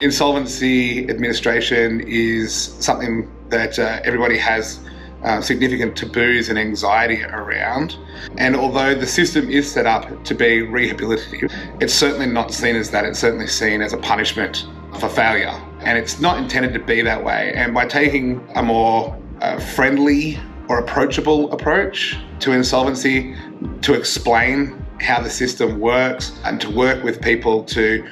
Insolvency administration is something that everybody has significant taboos and anxiety around. And although the system is set up to be rehabilitative, it's certainly not seen as that. It's certainly seen as a punishment for failure. And it's not intended to be that way. And by taking a more friendly or approachable approach to insolvency, to explain how the system works and to work with people to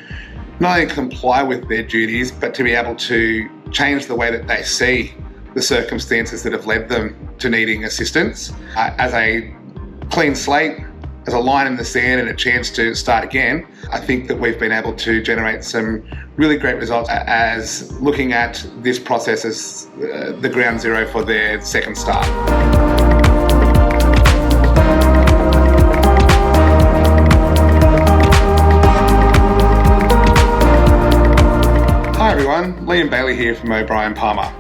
not only comply with their duties, but to be able to change the way that they see the circumstances that have led them to needing assistance as a clean slate, as a line in the sand and a chance to start again. I think that we've been able to generate some really great results as looking at this process as the ground zero for their second start. Hi everyone, Liam Bailey here from O'Brien Palmer.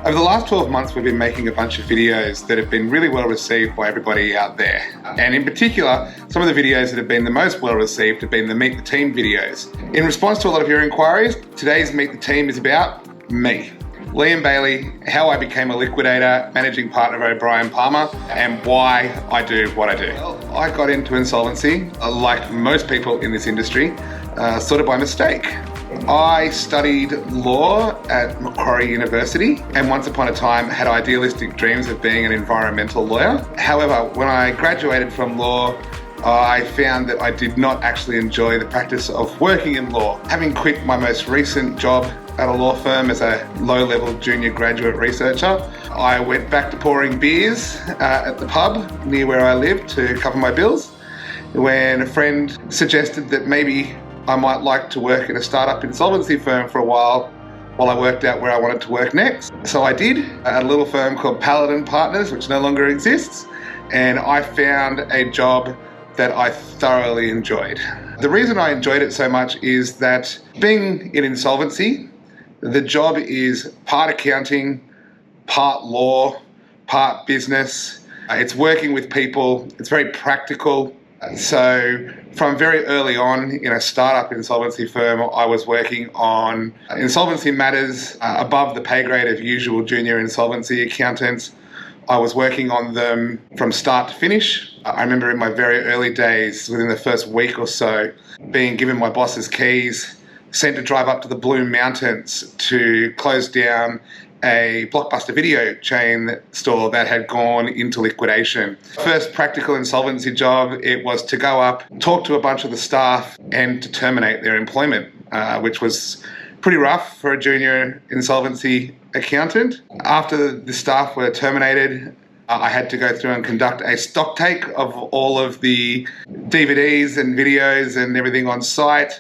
Over the last 12 months we've been making a bunch of videos that have been really well received by everybody out there. And in particular, some of the videos that have been the most well received have been the Meet the Team videos. In response to a lot of your inquiries, today's Meet the Team is about me. Liam Bailey, how I became a liquidator, managing partner of O'Brien Palmer, and why I do what I do. Well, I got into insolvency, like most people in this industry, sort of by mistake. I studied law at Macquarie University and once upon a time had idealistic dreams of being an environmental lawyer. However, when I graduated from law, I found that I did not actually enjoy the practice of working in law. Having quit my most recent job at a law firm as a low-level junior graduate researcher, I went back to pouring beers at the pub near where I lived to cover my bills when a friend suggested that maybe I might like to work in a startup insolvency firm for a while I worked out where I wanted to work next. So I did, at a little firm called Paladin Partners, which no longer exists, and I found a job that I thoroughly enjoyed. The reason I enjoyed it so much is that being in insolvency, the job is part accounting, part law, part business. It's working with people, it's very practical. So from very early on in a startup insolvency firm, I was working on insolvency matters above the pay grade of usual junior insolvency accountants. I was working on them from start to finish. I remember in my very early days, within the first week or so, being given my boss's keys, sent to drive up to the Blue Mountains to close down a Blockbuster video chain store that had gone into liquidation. First practical insolvency job, it was to go up, talk to a bunch of the staff and to terminate their employment, which was pretty rough for a junior insolvency accountant. After the staff were terminated, I had to go through and conduct a stock take of all of the DVDs and videos and everything on site.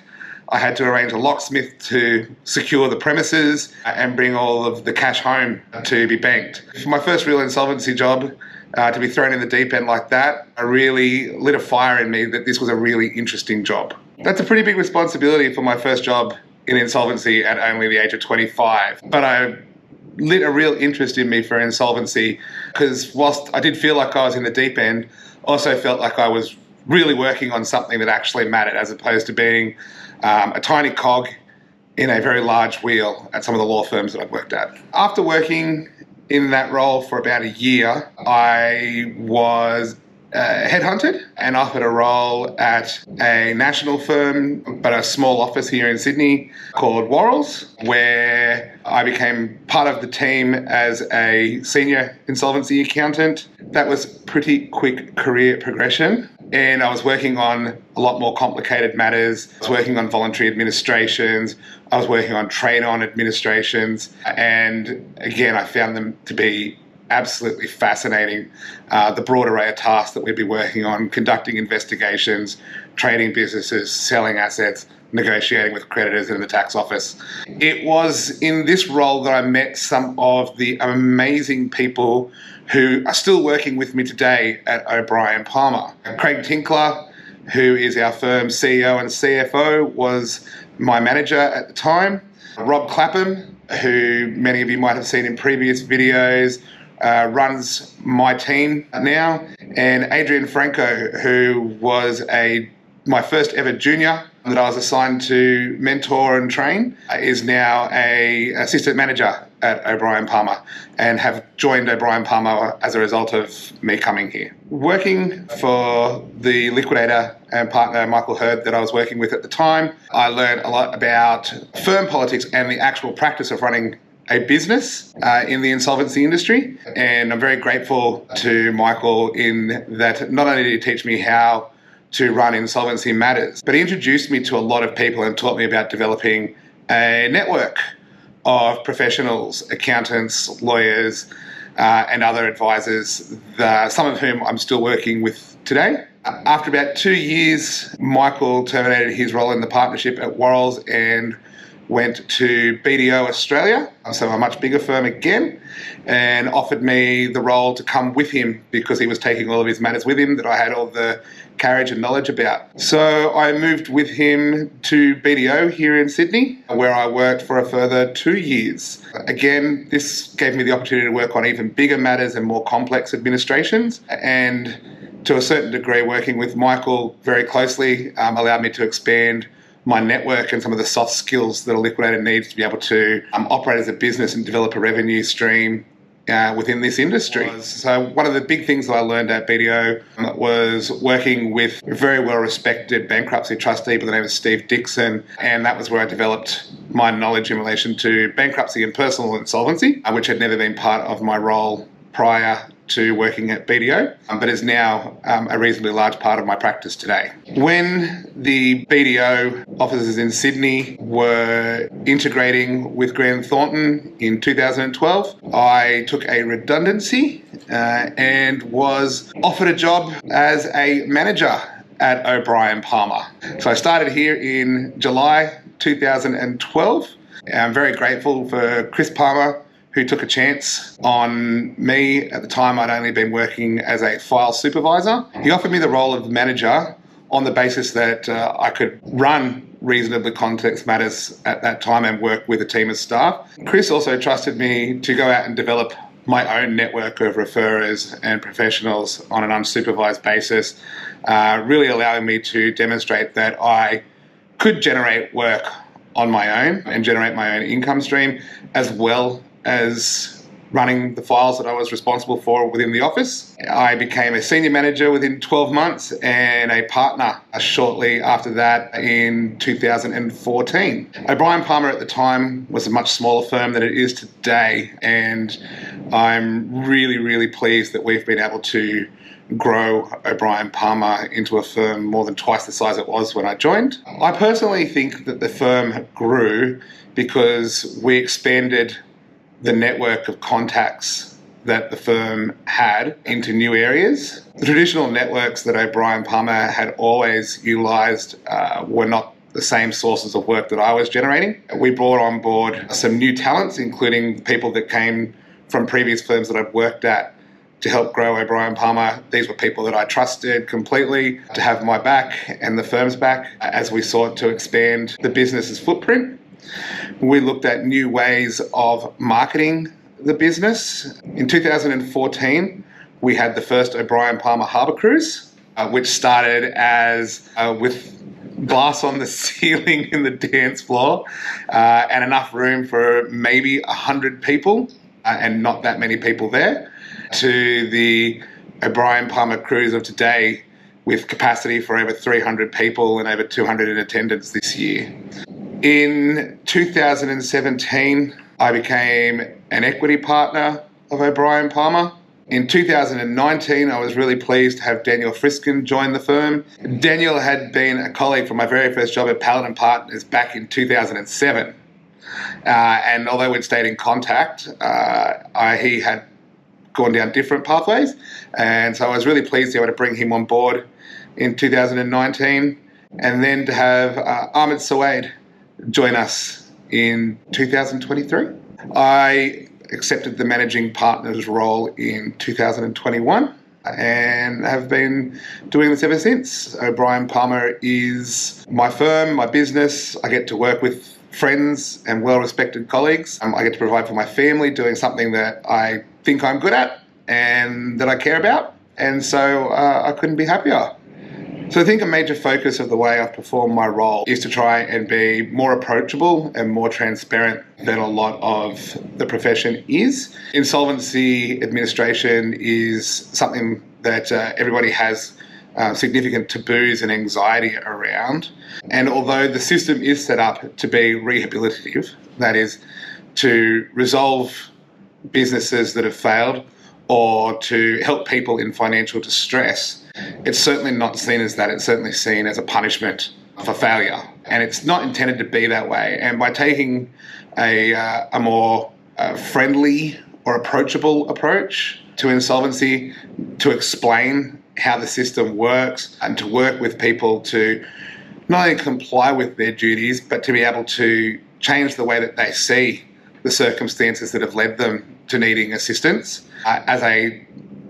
I had to arrange a locksmith to secure the premises and bring all of the cash home to be banked. For my first real insolvency job, to be thrown in the deep end like that, I really lit a fire in me that this was a really interesting job. That's a pretty big responsibility for my first job in insolvency at only the age of 25. But I lit a real interest in me for insolvency because whilst I did feel like I was in the deep end, I also felt like I was really working on something that actually mattered as opposed to being a tiny cog in a very large wheel at some of the law firms that I've worked at. After working in that role for about a year, I was headhunted and offered a role at a national firm, but a small office here in Sydney called Worrells, where I became part of the team as a senior insolvency accountant. That was pretty quick career progression. And I was working on a lot more complicated matters. I was working on voluntary administrations. I was working on trade-on administrations. And again, I found them to be absolutely fascinating. The broad array of tasks that we'd be working on, conducting investigations, trading businesses, selling assets, negotiating with creditors in the tax office. It was in this role that I met some of the amazing people who are still working with me today at O'Brien Palmer. Craig Tinkler, who is our firm's CEO and CFO, was my manager at the time. Rob Clapham, who many of you might have seen in previous videos, runs my team now. And Adrian Franco, who was my first ever junior that I was assigned to mentor and train is now an assistant manager at O'Brien Palmer and have joined O'Brien Palmer as a result of me coming here. Working for the liquidator and partner Michael Hurd that I was working with at the time, I learned a lot about firm politics and the actual practice of running a business in the insolvency industry. And I'm very grateful to Michael in that not only did he teach me how to run insolvency matters, but he introduced me to a lot of people and taught me about developing a network of professionals, accountants, lawyers, and other advisors, some of whom I'm still working with today. After about 2 years, Michael terminated his role in the partnership at Worrells and went to BDO Australia, so a much bigger firm again, and offered me the role to come with him because he was taking all of his matters with him that I had all the carriage and knowledge about. So I moved with him to BDO here in Sydney, where I worked for a further 2 years. Again, this gave me the opportunity to work on even bigger matters and more complex administrations, and to a certain degree, working with Michael very closely allowed me to expand my network and some of the soft skills that a liquidator needs to be able to operate as a business and develop a revenue stream within this industry. So one of the big things that I learned at BDO was working with a very well-respected bankruptcy trustee by the name of Steve Dixon, and that was where I developed my knowledge in relation to bankruptcy and personal insolvency, which had never been part of my role prior to working at BDO, but is now a reasonably large part of my practice today. When the BDO offices in Sydney were integrating with Grant Thornton in 2012, I took a redundancy and was offered a job as a manager at O'Brien Palmer. So I started here in July 2012. I'm very grateful for Chris Palmer, who took a chance on me. At the time, I'd only been working as a file supervisor. He offered me the role of manager on the basis that I could run reasonably complex matters at that time and work with a team of staff. Chris also trusted me to go out and develop my own network of referrers and professionals on an unsupervised basis, really allowing me to demonstrate that I could generate work on my own and generate my own income stream, as well as running the files that I was responsible for within the office. I became a senior manager within 12 months and a partner shortly after that in 2014. O'Brien Palmer at the time was a much smaller firm than it is today, and I'm really, really pleased that we've been able to grow O'Brien Palmer into a firm more than twice the size it was when I joined. I personally think that the firm grew because we expanded the network of contacts that the firm had into new areas. The traditional networks that O'Brien Palmer had always utilised were not the same sources of work that I was generating. We brought on board some new talents, including people that came from previous firms that I'd worked at to help grow O'Brien Palmer. These were people that I trusted completely to have my back and the firm's back as we sought to expand the business's footprint. We looked at new ways of marketing the business. In 2014, we had the first O'Brien Palmer Harbour Cruise, which started as with glass on the ceiling in the dance floor and enough room for maybe 100 people and not that many people there, to the O'Brien Palmer Cruise of today with capacity for over 300 people and over 200 in attendance this year. In 2017, I became an equity partner of O'Brien Palmer. In 2019, I was really pleased to have Daniel Friskin join the firm. Daniel had been a colleague from my very first job at Paladin Partners back in 2007. And although we'd stayed in contact, he had gone down different pathways. And so I was really pleased to be able to bring him on board in 2019. And then to have Ahmed Sawaid join us in 2023. I accepted the managing partner's role in 2021 and have been doing this ever since. O'Brien Palmer is my firm, my business. I get to work with friends and well-respected colleagues. I get to provide for my family doing something that I think I'm good at and that I care about. And so I couldn't be happier. So I think a major focus of the way I've performed my role is to try and be more approachable and more transparent than a lot of the profession is. Insolvency administration is something that everybody has significant taboos and anxiety around. And although the system is set up to be rehabilitative, that is, to resolve businesses that have failed or to help people in financial distress, it's certainly not seen as that. It's certainly seen as a punishment for failure. And it's not intended to be that way. And by taking a more friendly or approachable approach to insolvency, to explain how the system works and to work with people to not only comply with their duties, but to be able to change the way that they see the circumstances that have led them to needing assistance as a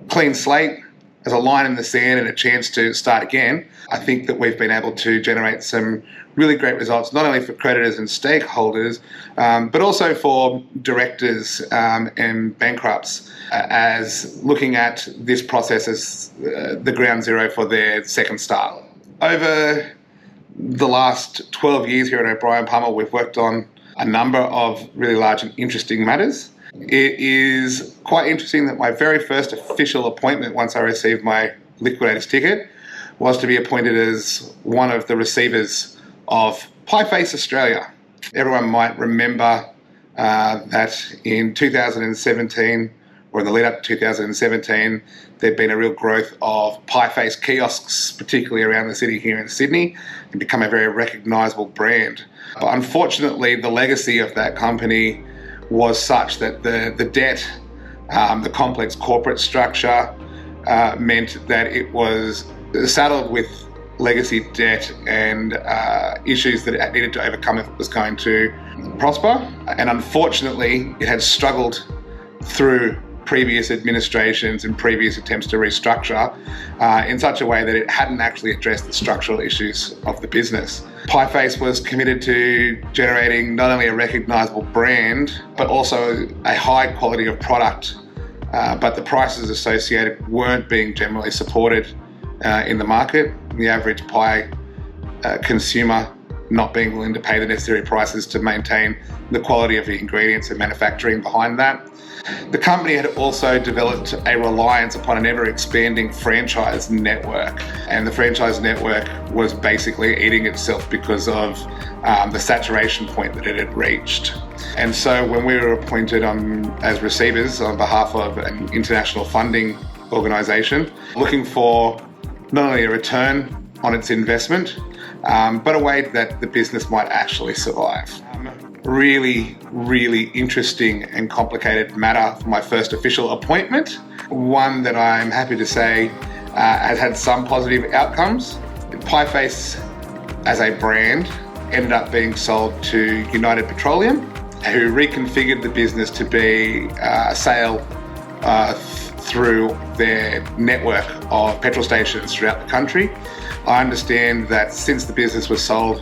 clean slate, as a line in the sand and a chance to start again. I think that we've been able to generate some really great results, not only for creditors and stakeholders, but also for directors and bankrupts, as looking at this process as the ground zero for their second start. Over the last 12 years here at O'Brien Palmer, we've worked on a number of really large and interesting matters. It is quite interesting that my very first official appointment, once I received my liquidator's ticket, was to be appointed as one of the receivers of Pieface Australia. Everyone might remember that in 2017, or in the lead up to 2017, there'd been a real growth of Pieface kiosks, particularly around the city here in Sydney, and become a very recognisable brand. But unfortunately, the legacy of that company was such that the debt, the complex corporate structure, meant that it was saddled with legacy debt and issues that it needed to overcome if it was going to prosper. And unfortunately, it had struggled through previous administrations and previous attempts to restructure in such a way that it hadn't actually addressed the structural issues of the business. Pieface was committed to generating not only a recognisable brand, but also a high quality of product, but the prices associated weren't being generally supported in the market. The average pie consumer not being willing to pay the necessary prices to maintain the quality of the ingredients and manufacturing behind that. The company had also developed a reliance upon an ever-expanding franchise network, and the franchise network was basically eating itself because of the saturation point that it had reached. And so when we were appointed as receivers on behalf of an international funding organisation, looking for not only a return on its investment, but a way that the business might actually survive. Really, really interesting and complicated matter for my first official appointment. One that I'm happy to say has had some positive outcomes. Pieface as a brand ended up being sold to United Petroleum, who reconfigured the business to be a sale through their network of petrol stations throughout the country. I understand that since the business was sold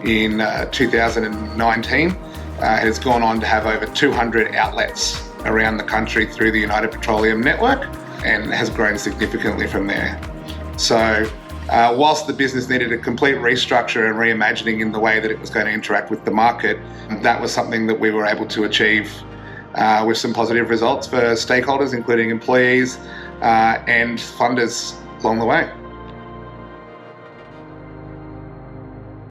in 2019, it has gone on to have over 200 outlets around the country through the United Petroleum network and has grown significantly from there. So whilst the business needed a complete restructure and reimagining in the way that it was going to interact with the market, that was something that we were able to achieve with some positive results for stakeholders, including employees and funders along the way.